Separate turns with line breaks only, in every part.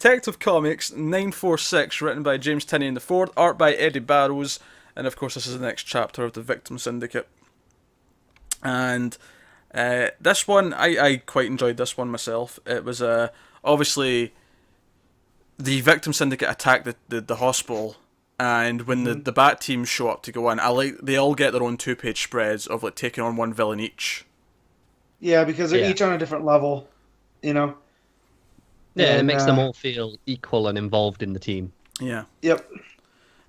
Detective Comics 946, written by James Tynion IV, art by Eddie Barrows, and of course this is the next chapter of the Victim Syndicate. And this one, I quite enjoyed this one myself. It was obviously the Victim Syndicate attack the hospital, and when the Bat teams show up to go in, they all get their own 2-page spreads of like taking on one villain each.
Yeah, because they're each on a different level, you know.
Yeah, it makes them all feel equal and involved in the team.
Yeah.
Yep.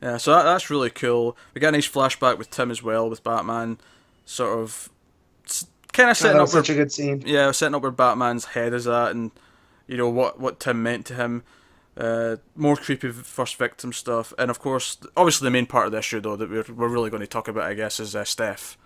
Yeah, so that's really cool. We got a nice flashback with Tim as well, with Batman, sort of kind of setting up
such a good scene.
Yeah, setting up where Batman's head is at, and you know what Tim meant to him. More creepy first victim stuff, and of course, obviously the main part of the issue though that we're really going to talk about, I guess, is Steph,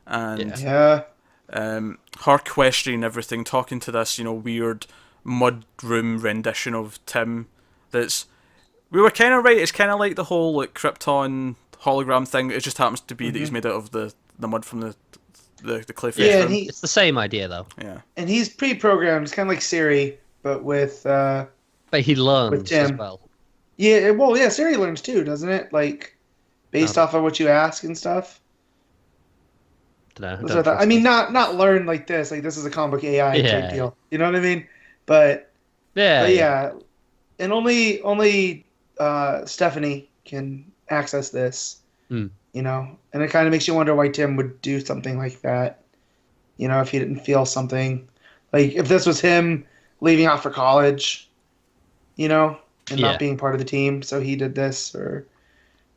and her questioning everything, talking to this weird mud room rendition of Tim. We were kind of right. It's kind of like the whole like Krypton hologram thing. It just happens to be that he's made out of the mud from the Clayface room.
It's the same idea though.
Yeah,
and he's pre-programmed. It's kind of like Siri, but with.
But he learns as well.
Yeah, well, yeah, Siri learns too, doesn't it? Like, based off of what you ask and stuff. I mean, not learn like this. Like, this is a comic book AI type deal. You know what I mean? But yeah, and only Stephanie can access this. You know, and it kind of makes you wonder why Tim would do something like that. You know, if he didn't feel something, like if this was him leaving out for college. You know, and not being part of the team, so he did this or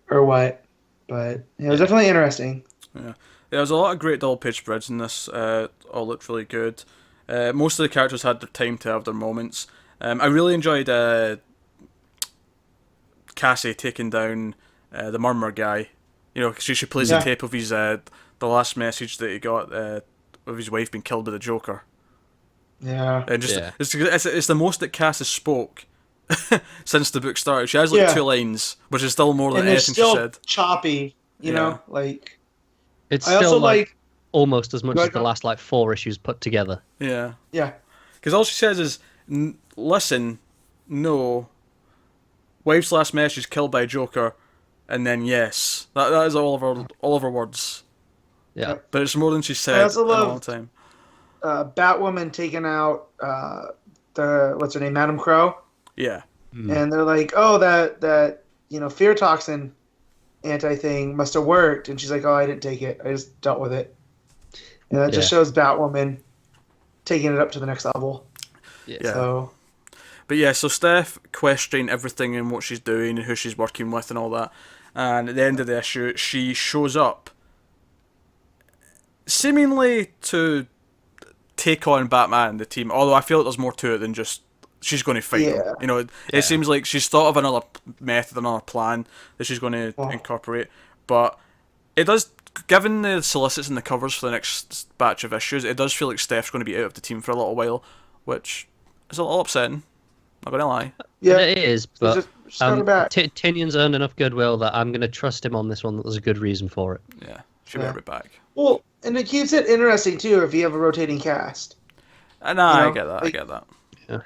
what. But it was definitely interesting.
Yeah, there was a lot of great double page spreads in this. All looked really good. Most of the characters had their time to have their moments. I really enjoyed Cassie taking down the Murmur guy. You know, because she plays the tape of his the last message that he got of his wife being killed by the Joker.
Yeah,
and it's the most that Cass has spoke since the book started. She has like 2 lines, which is still more than anything she said.
Choppy, you know, like
it's still like almost as much as the last like 4 issues put together.
Yeah,
yeah.
Because all she says is, "Listen, no, wife's last message killed by Joker," and then yes, that is all of her words.
Yeah,
but it's more than she said in a long time.
Batwoman taking out what's her name, Madam Crow.
Yeah.
And they're like, oh, that fear toxin anti-thing must have worked. And she's like, oh, I didn't take it. I just dealt with it. And that just shows Batwoman taking it up to the next level.
Yeah.
So.
But yeah, so Steph questioning everything and what she's doing and who she's working with and all that. And at the end of the issue, she shows up seemingly to take on Batman and the team. Although I feel like there's more to it than just she's going to fight him. You know, it seems like she's thought of another method, another plan that she's going to incorporate. But it does, given the solicits and the covers for the next batch of issues, it does feel like Steph's going to be out of the team for a little while, which is a little upsetting. Not going to lie.
Yeah, it is. But
just back.
Tynion's earned enough goodwill that I'm going to trust him on this one. That there's a good reason for it.
Yeah, she'll be right back.
Well, and it keeps it interesting too if you have a rotating cast.
I get that. I get that.
Yeah.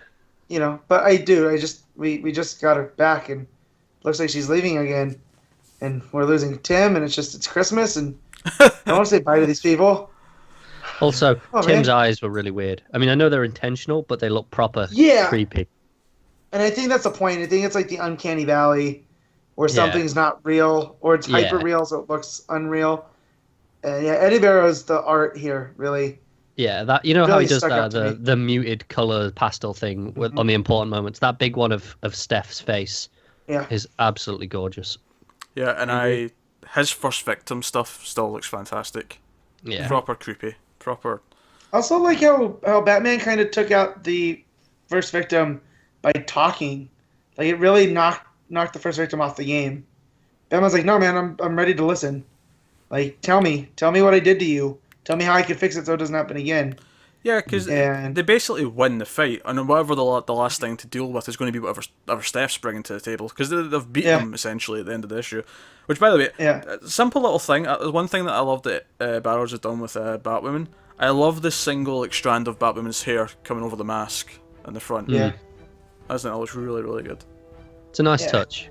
You know, but we just got her back, and looks like she's leaving again, and we're losing Tim, and it's Christmas, and I don't want to say bye to these people.
Also, Tim's eyes were really weird. I mean, I know they're intentional, but they look proper creepy.
And I think that's the point. I think it's like the uncanny valley, where something's not real, or it's hyper real, so it looks unreal. And Eddie Barrows, the art here, really.
Yeah, that how he does that, the muted color pastel thing on the important moments. That big one of Steph's face is absolutely gorgeous.
Yeah, and his first victim stuff still looks fantastic.
Yeah,
proper creepy, proper.
Also, like how Batman kind of took out the first victim by talking. Like it really knocked the first victim off the game. Batman's like, no man, I'm ready to listen. Like tell me what I did to you. Tell me how I can fix it so it doesn't happen again.
Yeah, because they basically win the fight, and whatever the last thing to deal with is going to be whatever Steph's bringing to the table, because they've beaten him essentially at the end of the issue. Which, by the way, simple little thing. One thing that I love that Barrows has done with Batwoman, I love the single strand of Batwoman's hair coming over the mask in the front.
Yeah,
I just think that looks really, really good.
It's a nice touch.